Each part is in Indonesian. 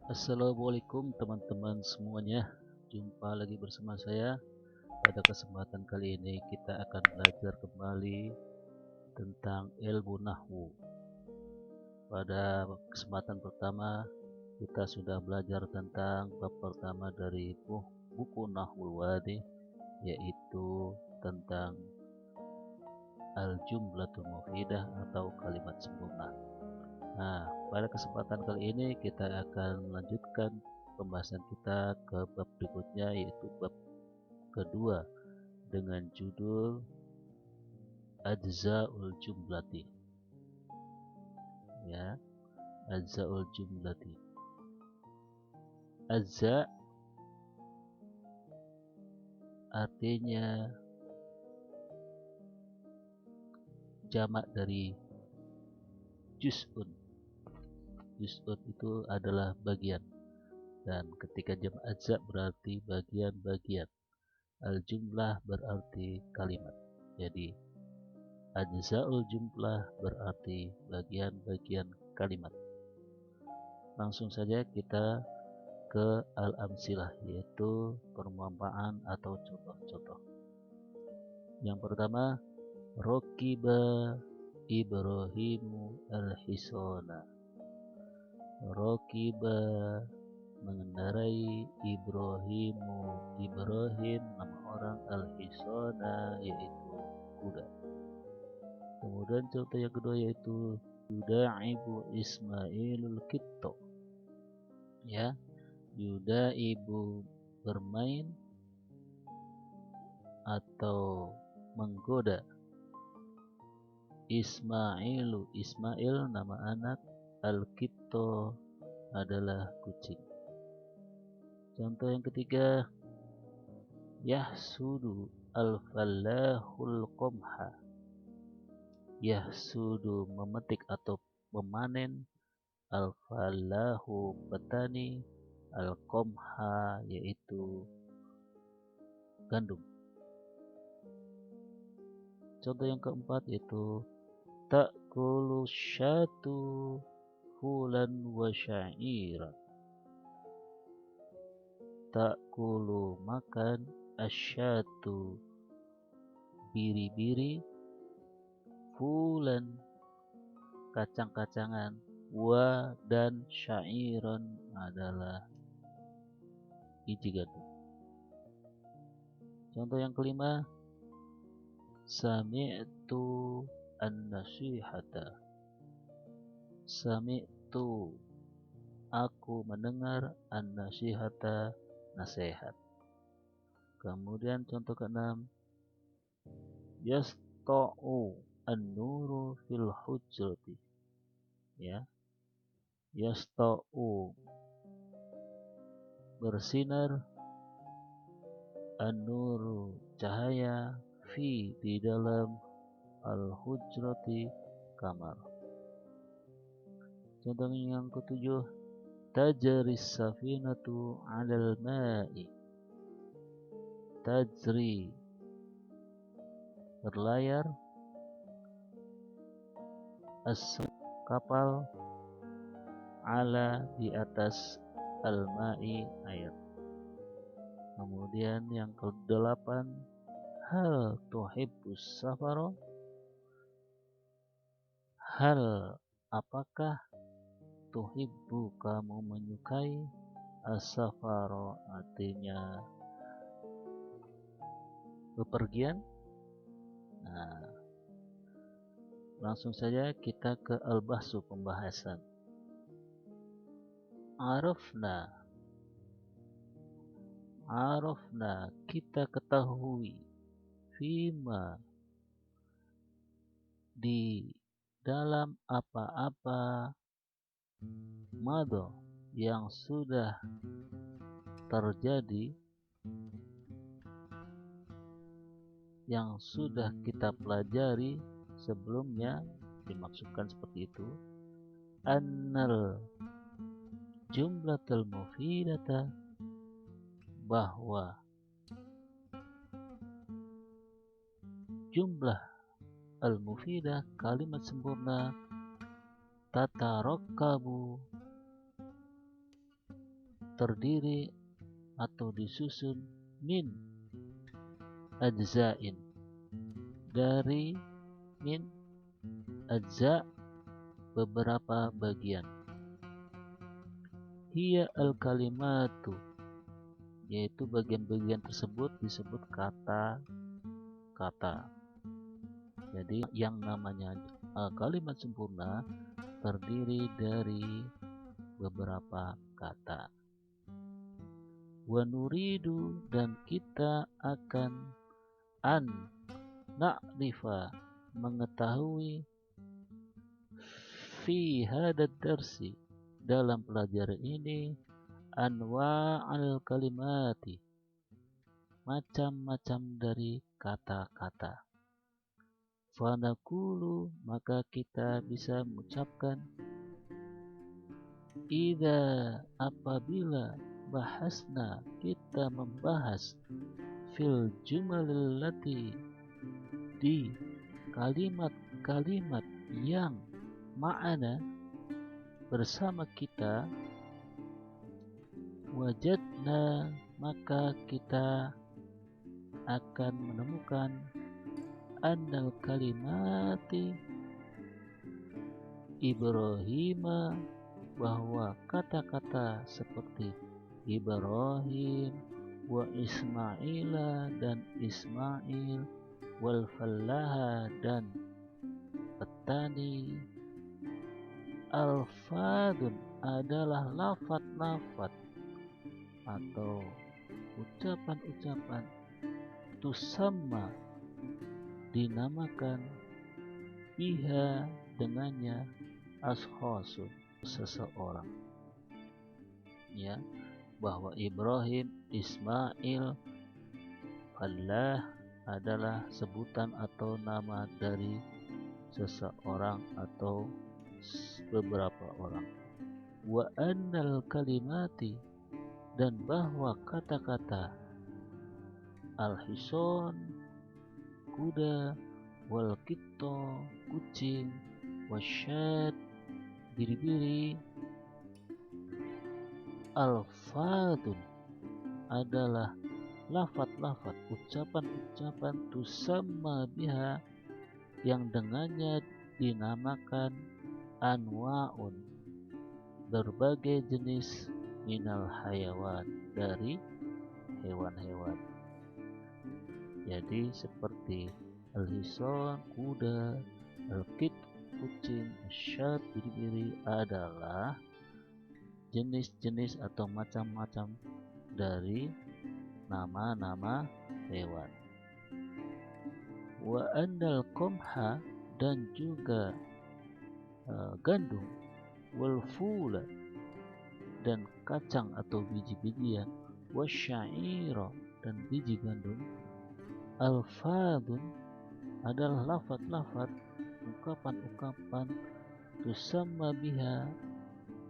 Assalamualaikum teman-teman semuanya. Jumpa lagi bersama saya. Pada kesempatan kali ini kita akan belajar kembali tentang ilmu nahwu. Pada kesempatan pertama kita sudah belajar tentang bab pertama dari buku Nahwul Wadi, yaitu tentang al-jumlatul mufidah atau kalimat sempurna. Nah, pada kesempatan kali ini kita akan melanjutkan pembahasan kita ke bab berikutnya, yaitu bab kedua dengan judul Ajza'ul Jumlati. Ya, Ajza'ul Jumlati. Ajza artinya jamak dari juz'un. Juz'un itu adalah bagian, dan ketika jamak ajza berarti bagian-bagian. Al-jumlah berarti kalimat. Jadi ajza'ul jumlah berarti bagian-bagian kalimat. Langsung saja kita ke al-amsilah, yaitu permumpaan atau contoh-contoh. Yang pertama, Rokiba Ibrahimu al-hisona. Rokiba mengendarai Ibrahim nama orang, al-hisona yaitu kuda. Kemudian contoh yang kedua yaitu Yudaibu Ismailul Kitto. Ya, Yudaibu bermain atau menggoda. Ismail nama anak, al-Kitto adalah kucing. Contoh yang ketiga, Yahsudu al-fallahul qomha. Yahsudu memetik atau memanen, al-fallahu petani, al-qomha yaitu gandum. Contoh yang keempat yaitu ta'kulu syatu fulan wa sya'ira. Ta'kulu makan, asyatu biri-biri, fulan kacang-kacangan, wa dan syairon adalah biji gandum. Contoh yang kelima, sami'tu an-nasihata. Sami'tu aku mendengar, an-nasihata nasihat. Kemudian contoh keenam, yasta'u an-nuru fil hujrati. Ya, yasta'u bersinar, an-nuru cahaya, di dalam, al-hujrati kamar. Contoh yang ketujuh, tajris safinatu 'alal ma'i. Tajri berlayar, kapal, ala di atas, al-ma'i air. Kemudian yang kedelapan, hal tuhibbus safara. Hal apakah, tuhibbu kamu menyukai, as-safara artinya bepergian. Nah, langsung saja kita ke al-bahsu, pembahasan. Arafna kita ketahui, fima di dalam apa-apa, mado yang sudah terjadi, yang sudah kita pelajari sebelumnya, dimaksudkan seperti itu. Annal jumlatul mufidata, bahwa jumlah al-mufidah kalimat sempurna, tatarakabu terdiri atau disusun min ajza'in, dari min ajza, beberapa bagian. Hiya al-kalimatu, yaitu bagian-bagian tersebut disebut kata-kata. Jadi yang namanya kalimat sempurna terdiri dari beberapa kata. Wa nuridu, dan kita akan na'rifa, mengetahui, fi hadad darsi, dalam pelajaran ini, anwa'al kalimati, macam-macam dari kata-kata. Fanaqulu, maka kita bisa mengucapkan, idza, apabila, bahasna, kita membahas, fil jumalil lati, di kalimat-kalimat yang ma'ana, bersama kita, wajadna, maka kita akan menemukan, annal kalimati Ibrahima, bahwa kata-kata seperti Ibrahim, wa Ismaila, dan Ismail, wal fallaha, dan petani, alfadun, adalah lafat-lafat atau ucapan-ucapan, tusamma, dinamakan, biha, dengannya, ashkhasun, seseorang. Ya, bahwa Ibrahim, Ismail, Allah adalah sebutan atau nama dari seseorang atau beberapa orang. Wa annal kalimati, dan bahwa kata-kata, al-hison, kuda, wal kitto, kucing, wasyad, biri-biri, alfadun, adalah lafat-lafat, ucapan-ucapan, tusamma biha, yang dengannya dinamakan, anwa'un, berbagai jenis, minal hayawan, dari hewan-hewan. Jadi seperti al-hison, kuda, al-kit, kucing, asyad, biri-biri, adalah jenis-jenis atau macam-macam dari nama-nama hewan. Wa andal qamha, dan juga gandum, wal fula, dan kacang atau biji-bijian, wasya'ira, dan biji gandum, alfadun, adalah lafat-lafat, ungkapan-ungkapan, tusamma biha,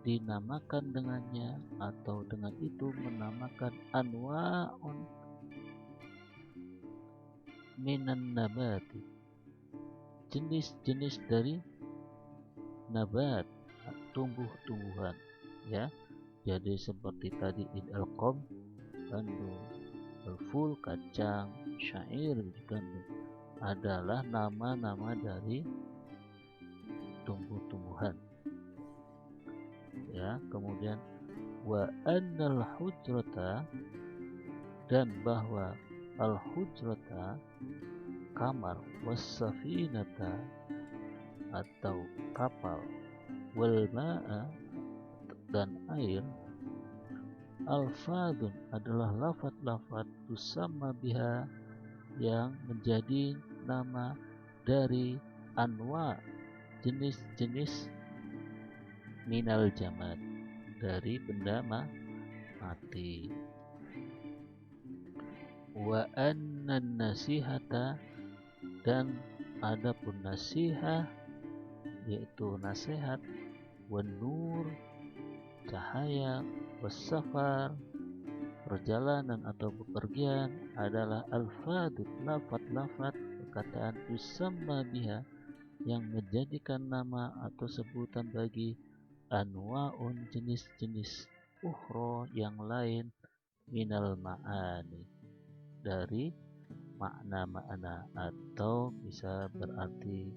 dinamakan dengannya atau dengan itu menamakan, anwa'un, minan nabati, jenis-jenis dari nabat, tumbuh-tumbuhan. Ya, jadi seperti tadi, al-qam, gandum, al-ful, kacang, syair, gandum, adalah nama-nama dari tumbuh-tumbuhan. Ya, kemudian wa annal hujrata, dan bahwa al-hujrata, kamar, was-safinata, atau kapal, wal ma'a, dan air, alfadun, adalah lafat-lafat, tusamma biha, yang menjadi nama dari anwa, jenis-jenis, minal jamad, dari benda mati. Wa annan nasihata, dan adapun nasihah, yaitu nasihat, wan nur, cahaya, wasafar, perjalanan atau bepergian, adalah alfadut, lafat-lafat, perkataan, tusamma biha, yang menjadikan nama atau sebutan bagi anwa'un, jenis-jenis, ukhra yang lain minal ma'ani dari makna-makna, atau bisa berarti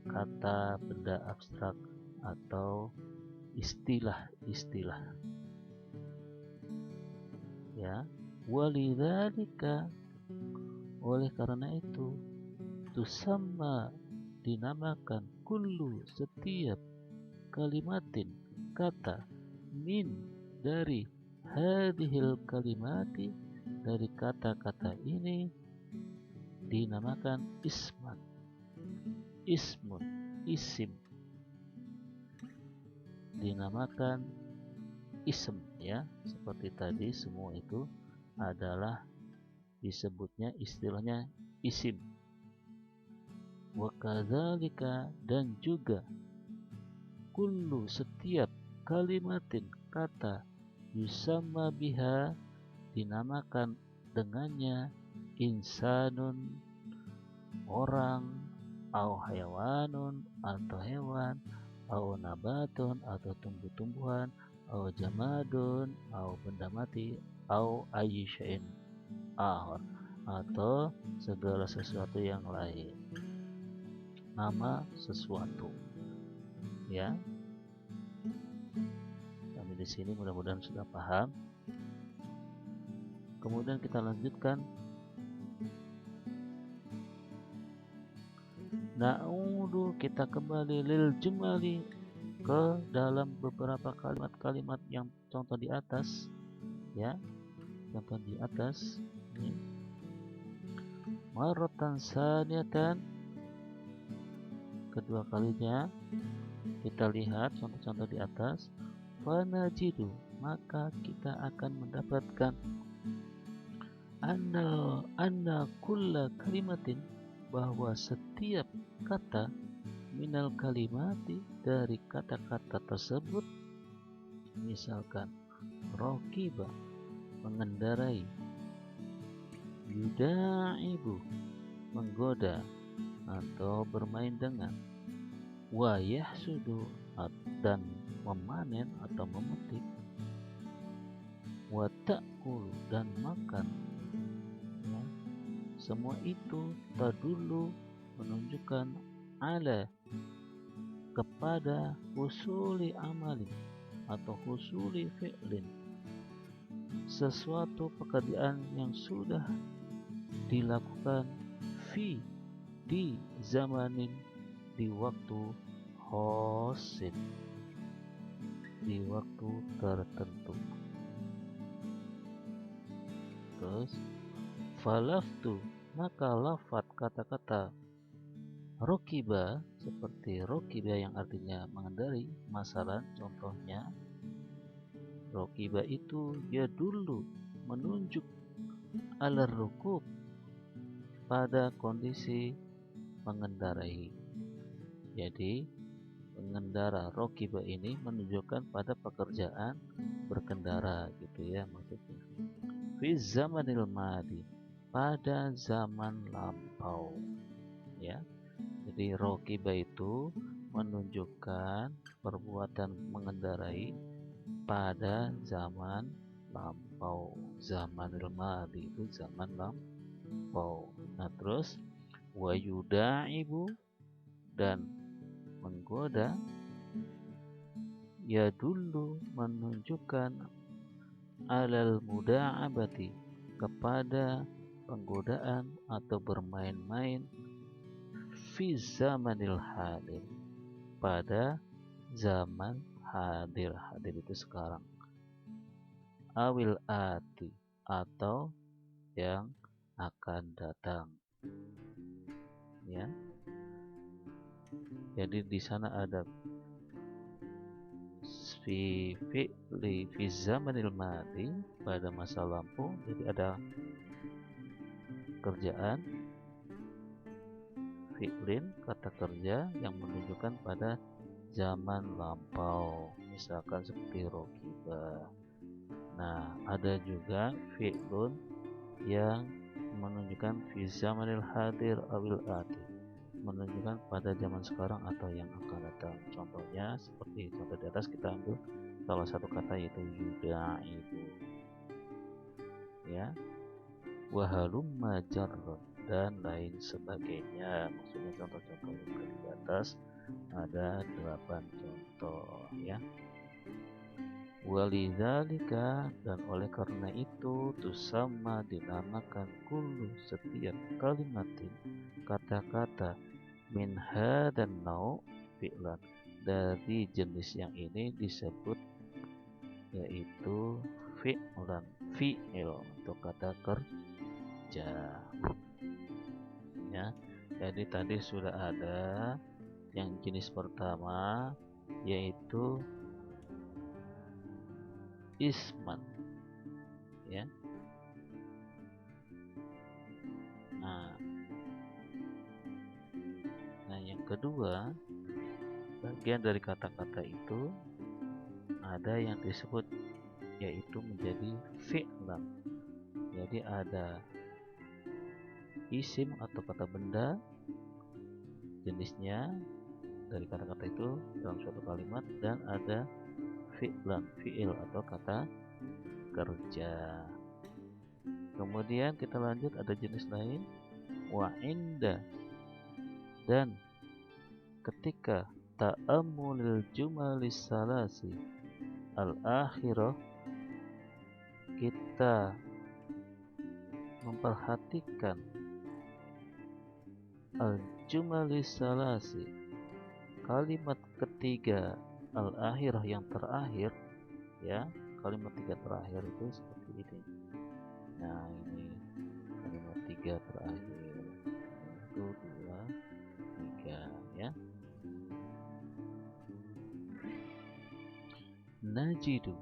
kata, benda abstrak, atau istilah-istilah. Ya, walidzalika, oleh karena itu, tusamma, dinamakan, kullu, setiap, kalimatin, kata, min, dari, hadhil kalimati, dari kata-kata ini, dinamakan isman, ismun, isim, dinamakan ism, ya. Seperti tadi, semua itu adalah disebutnya istilahnya isim. Wa kadzalika, dan juga, kullu, setiap, kalimatin, kata, yusamma biha, dinamakan dengannya, insanun, orang, au hayawanun, atau hewan, au nabatun, atau tumbuh-tumbuhan, au jamadun, au benda mati, au ayyi syai'in akhar, atau segala sesuatu yang lain. Nama sesuatu, ya. Kami di sini mudah-mudahan sudah paham. Kemudian kita lanjutkan. Na'udu, kita kembali, lil jumali, ke dalam beberapa kalimat-kalimat yang contoh di atas, ya. Contoh di atas ini. Marratan saniyatan, kedua kalinya, kita lihat contoh-contoh di atas. Fanajidu, maka kita akan mendapatkan anna kulla kalimatin, bahwa setiap kata, minal kalimati, dari kata-kata tersebut, misalkan rokiba, mengendarai, yuda'ibu, menggoda atau bermain dengan, wa yahsudu, dan memanen atau memetik, wa ta'kul, dan makan, ya. Semua itu tadulu, menunjukkan, ala, kepada, husuli amalin, atau husuli fi'lin, sesuatu pekerjaan yang sudah dilakukan, fi, di zamanin, di waktu, khosin, di waktu tertentu. Terus, falaftu, maka lafat kata-kata rokiba, seperti rokiba yang artinya mengendari. Masalah contohnya, rokiba itu dia dulu menunjuk alar rukub, pada kondisi mengendarai. Jadi pengendara rokiba ini menunjukkan pada pekerjaan berkendara, gitu ya maksudnya. Fi zamanil madi, pada zaman lampau, ya. Jadi rokiba itu menunjukkan perbuatan mengendarai pada zaman lampau. Zamanil madi itu zaman lampau. Nah terus, wa yuda'ibu, dan menggoda, ya dulu, menunjukkan, alal muda'abati, kepada penggodaan atau bermain-main, fi zamanil hadir, pada zaman hadir. Hadir itu sekarang. Awil ati, atau yang akan datang, ya. Jadi di sana ada fi fi'li fi zamanil madi, pada masa lampau. Jadi ada kerjaan, fi'lin, kata kerja yang menunjukkan pada zaman lampau, misalkan seperti rokiba. Nah, ada juga fi'lun yang menunjukkan fi zamanil hadir awil ati, menunjukkan pada zaman sekarang atau yang akan datang. Contohnya seperti contoh di atas, kita ambil salah satu kata yaitu yuda'ibu, ya, wahalumma jarrod dan lain sebagainya. Maksudnya contoh-contoh yang di atas ada 8 contoh, ya. Walidzalika dan oleh karena itu tusamma dinamakan kullu setiap kalimatin kata-kata min hadan nau fi'lan dari jenis yang ini disebut yaitu fi'lan, fi'il untuk kata kerja, ya. Jadi tadi sudah ada yang jenis pertama yaitu isman, ya. Nah, yang kedua, bagian dari kata-kata itu ada yang disebut yaitu menjadi fi'lan. Jadi ada isim atau kata benda jenisnya dari kata-kata itu dalam suatu kalimat, dan ada fi'lan, fi'il atau kata kerja. Kemudian kita lanjut, ada jenis lain wa inda, dan ketika ta'ammulil jumalis salasi al-akhirah, kita memperhatikan al-jumalis salasi, kalimat ketiga al-akhirah yang terakhir, ya. Kalimat tiga terakhir itu seperti ini. Nah, ini kalimat tiga terakhir, 1, 2, 3, ya. Najidu,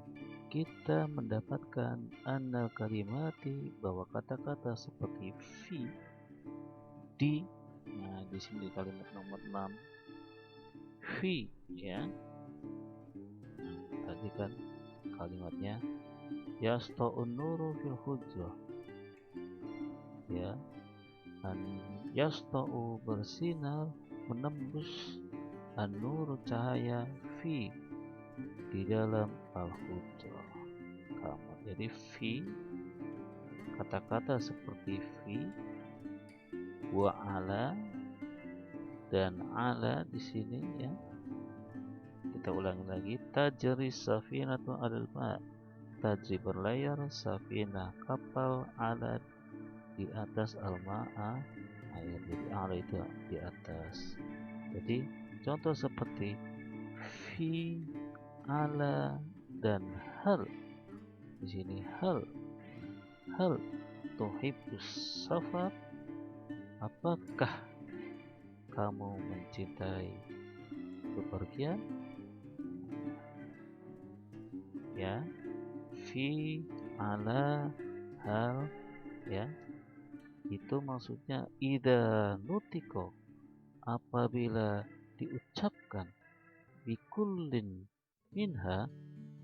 kita mendapatkan annal kalimati, bahwa kata-kata seperti fi, di. Nah, di sini kalimat nomor 6 fi, ya. Nah, tadi kan kalimatnya yasta'un nuru fil hujrah, ya. An yasta'u bersinar, menembus, an-nuru cahaya, fi di dalam al-hujrah kamar. Jadi fi, kata-kata seperti fi, wa ala dan ala di sini, ya. Kita ulangi lagi, tajri safinatu alal ma, tajri berlayar, safinah kapal, ala di atas, al-ma'a air. Jadi ala itu di atas. Jadi contoh seperti fi, ala, dan hal. Di sini hal tuhibbus safar, apakah kamu mencintai bepergian, ya. Fi, ala, hal, ya, itu maksudnya idza nutiko, apabila diucapkan, bikullin minha,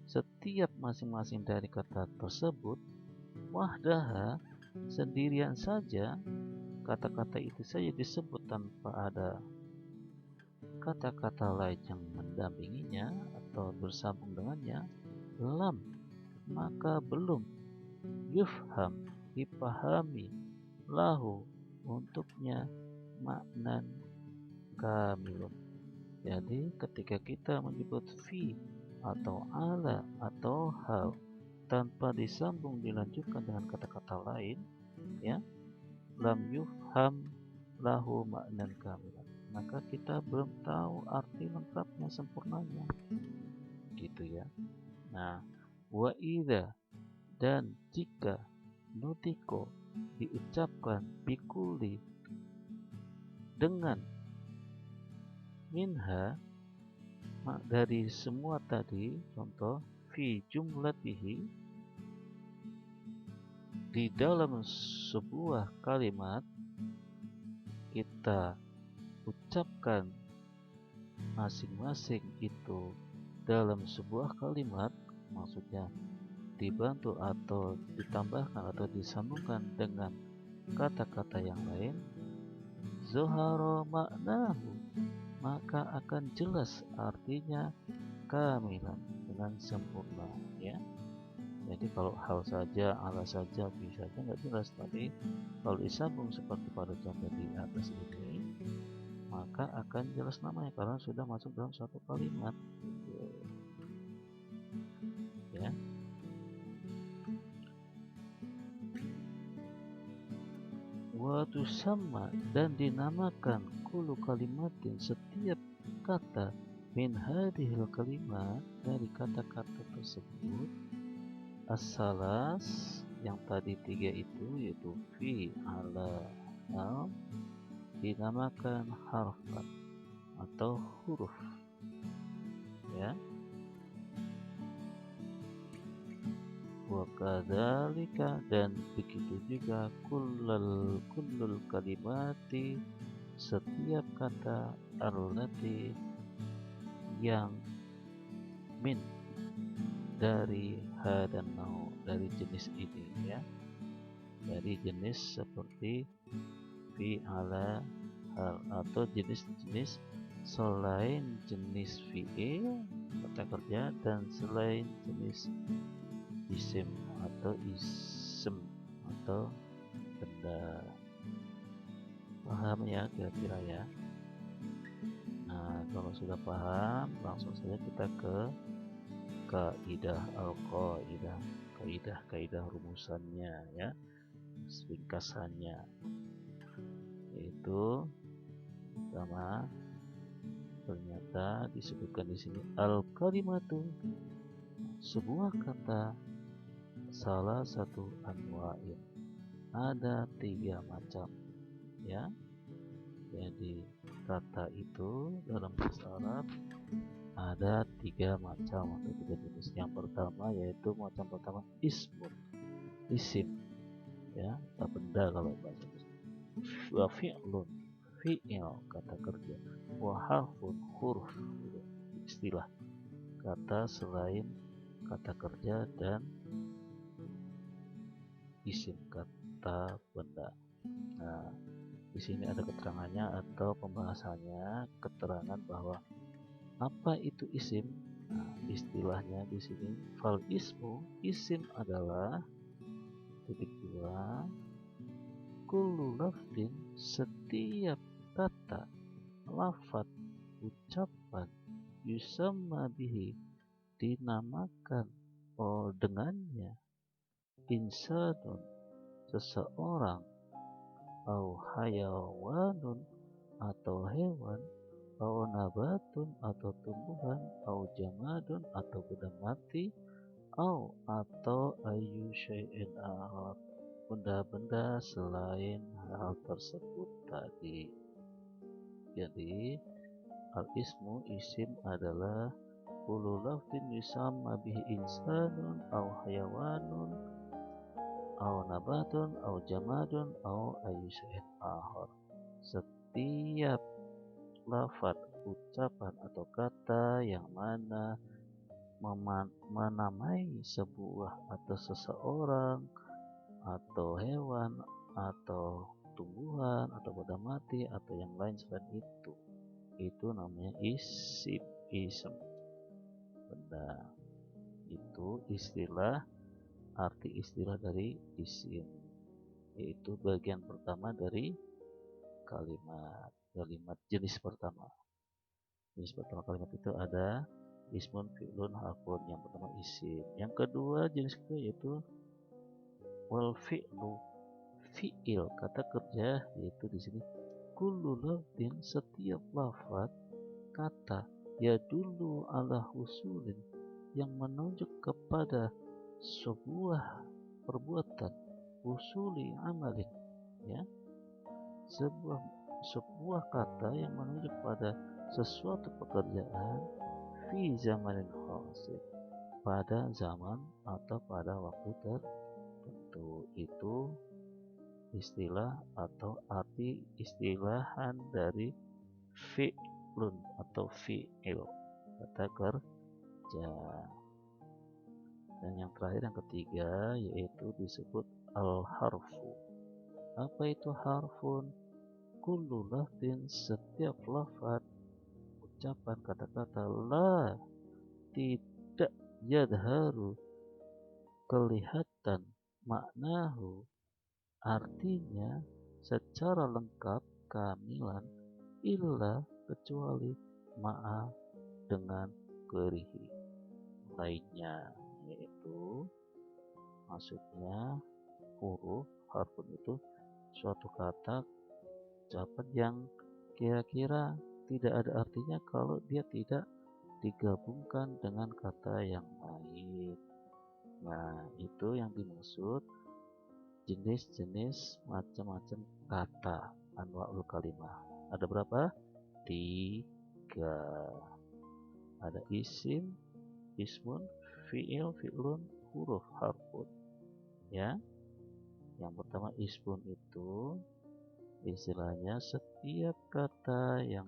setiap masing-masing dari kata tersebut, wahdaha, sendirian saja, kata-kata itu saja disebut tanpa ada kata-kata lain yang mendampinginya atau bersambung dengannya, lam, maka belum, yufham, dipahami, lahu, untuknya, maknan kamilun. Jadi ketika kita menyebut fi atau ala atau hal tanpa disambung dilanjutkan dengan kata-kata lain, ya, lam yufham lahu maknan kamilan, maka kita belum tahu arti lengkapnya, sempurnanya, gitu, ya. Nah, wa idza, dan jika, nutiko, diucapkan, bikuli, dengan, minha, dari semua tadi, contoh fi jumlatihi, di dalam sebuah kalimat kita ucapkan masing-masing itu dalam sebuah kalimat, maksudnya dibantu atau ditambahkan atau disambungkan dengan kata-kata yang lain, zuhara maknahu, maka akan jelas artinya kamilan, dengan sempurna, ya. Jadi kalau hal saja, ala saja, bisa saja nggak jelas, tapi kalau disambung seperti pada contoh di atas ini, maka akan jelas namanya karena sudah masuk dalam suatu kalimat, gitu. Ya. Wa tusamma, dan dinamakan kullu kalimatin, setiap kata, min hadhil kalimat, dari kata-kata tersebut, as-salas, yang tadi 3 itu, yaitu fi, ala, al, dinamakan harfan atau huruf, ya. Wa kadzalika, dan begitu juga kullul kalimati, setiap kata, allati, yang min, dari ha dan nau, dari jenis ini, ya, dari jenis seperti fi, ala, hal, atau jenis-jenis selain jenis fi'il, kata kerja, dan selain jenis isim atau isem atau benda. Paham ya kira-kira ya? Nah, kalau sudah paham, langsung saja kita ke kaidah al-qaidah, kaidah rumusannya, ya, ringkasannya, yaitu pertama, ternyata disebutkan di sini al-kalimatu, sebuah kata, salah satu anwa'in, ada 3 macam, ya. Jadi kata itu dalam bahasa Arab ada 3 macam atau 3 jenis. Yang pertama yaitu macam pertama ismun, isim, ya, atau benda kalau bahasa Indonesia. Wa fi'lun, fi'il, kata kerja. Wa harfun, huruf, gitu, istilah, kata selain kata kerja dan isim, kata benda. Nah, di sini ada keterangannya atau pembahasannya, keterangan bahwa apa itu isim. Nah, istilahnya di sini, fal ismu, isim adalah titik 2, kullu lafdin, setiap kata, lafad, ucapan, yusamma bihi, dinamakan dengannya, insanun, seseorang, au hayawanun, atau hewan, au nabatun, atau tumbuhan, au jamadun, atau benda mati, atau ayu syai'in akhar, benda-benda selain hal tersebut tadi. Jadi al-ismu, isim adalah kullu lafdin yusamma bihi insanun au hayawanun au nabatun au jamadun au ayu syai'in akhar. Setiap lafaz, ucapan atau kata yang mana menamai sebuah atau seseorang atau hewan atau tumbuhan atau benda mati atau yang lain selain itu namanya isim, isem, benda. Itu istilah, arti istilah dari isim, yaitu bagian pertama dari kalimat jenis pertama. Jenis pertama kalimat itu ada ismun, fi'lun, harfun. Yang pertama isim. Yang kedua, jenis kedua yaitu wal fi'lu, fi'il, kata kerja, yaitu di sini kullu lafdin, setiap lafaz, kata, ya dulu ala husulin, yang menunjuk kepada sebuah perbuatan, husuli amalin, ya, sebuah kata yang menunjuk pada sesuatu pekerjaan, fi zamanin khasin, pada zaman atau pada waktu tertentu. Itu istilah atau arti istilahan dari fi'lun atau fi'il, kata kerja. Dan yang terakhir, yang ketiga, yaitu disebut al-harfu. Apa itu harfun? Kullu lafdin, setiap lafaz, ucapan, kata-kata, la, tidak yadharu kelihatan, maknahu artinya secara lengkap, kamilan, illa kecuali ma'a dengan gerihi lainnya, yaitu maksudnya huruf harfun itu suatu kata ucapan yang kira-kira tidak ada artinya kalau dia tidak digabungkan dengan kata yang lain. Nah, itu yang dimaksud jenis-jenis macam-macam kata anwa'ul kalimah. Ada berapa? 3. Ada isim, ismun, fi'il, fi'lun, huruf, harfun. Ya. Yang pertama ismun itu istilahnya setiap kata yang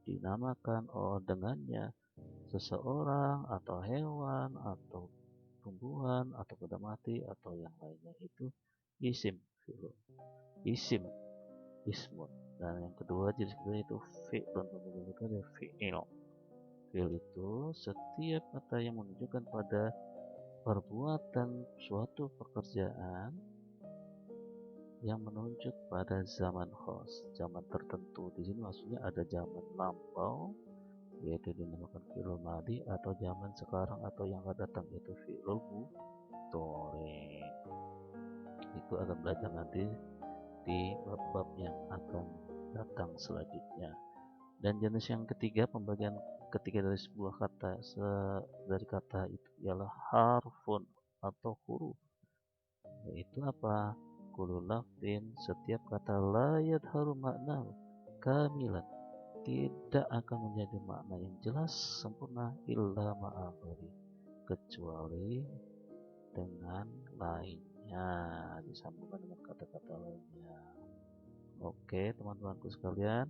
dinamakan dengannya seseorang atau hewan atau tumbuhan atau benda mati atau yang lainnya itu isim, fi'lun. Isim, ismun. Dan yang kedua jenis kedua itu fi'lun, kemudian itu ada fi'il. Fi'il itu setiap kata yang menunjukkan pada perbuatan suatu pekerjaan yang menunjuk pada zaman khas, zaman tertentu. Di sini maksudnya ada zaman lampau, yaitu dinamakan fi'il madi, atau zaman sekarang atau yang akan datang yaitu fi'il mudhari. Itu akan belajar nanti di bab-bab yang akan datang selanjutnya. Dan jenis yang ketiga, pembagian ketiga dari sebuah kata dari kata itu ialah harfun atau huruf, yaitu apa? Kullu lafdin, setiap kata la yadharu maknahu kamilan, tidak akan menjadi makna yang jelas sempurna illa ma'abari, kecuali dengan lainnya, disambungkan dengan kata-kata lainnya. Oke, teman-temanku sekalian,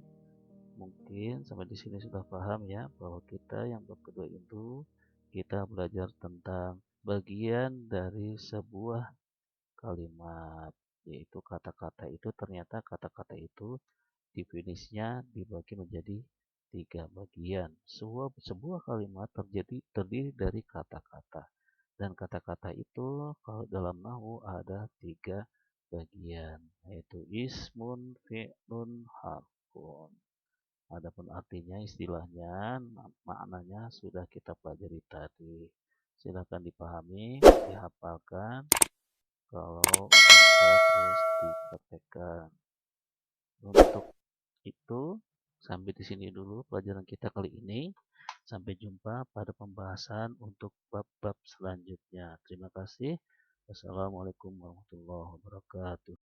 mungkin sampai di sini sudah paham ya bahwa kita yang bab kedua itu kita belajar tentang bagian dari sebuah kalimat, yaitu kata-kata itu ternyata kata-kata itu definisinya dibagi menjadi 3 bagian. Sebuah kalimat terdiri dari kata-kata. Dan kata-kata itu kalau dalam nahwu ada 3 bagian, yaitu ismun, fi'lun, harfun. Adapun artinya istilahnya, maknanya sudah kita pelajari tadi. Silakan dipahami, dihafalkan, kalau bisa terus dipraktekkan. Untuk itu, sampai di sini dulu pelajaran kita kali ini. Sampai jumpa pada pembahasan untuk bab-bab selanjutnya. Terima kasih. Wassalamualaikum warahmatullahi wabarakatuh.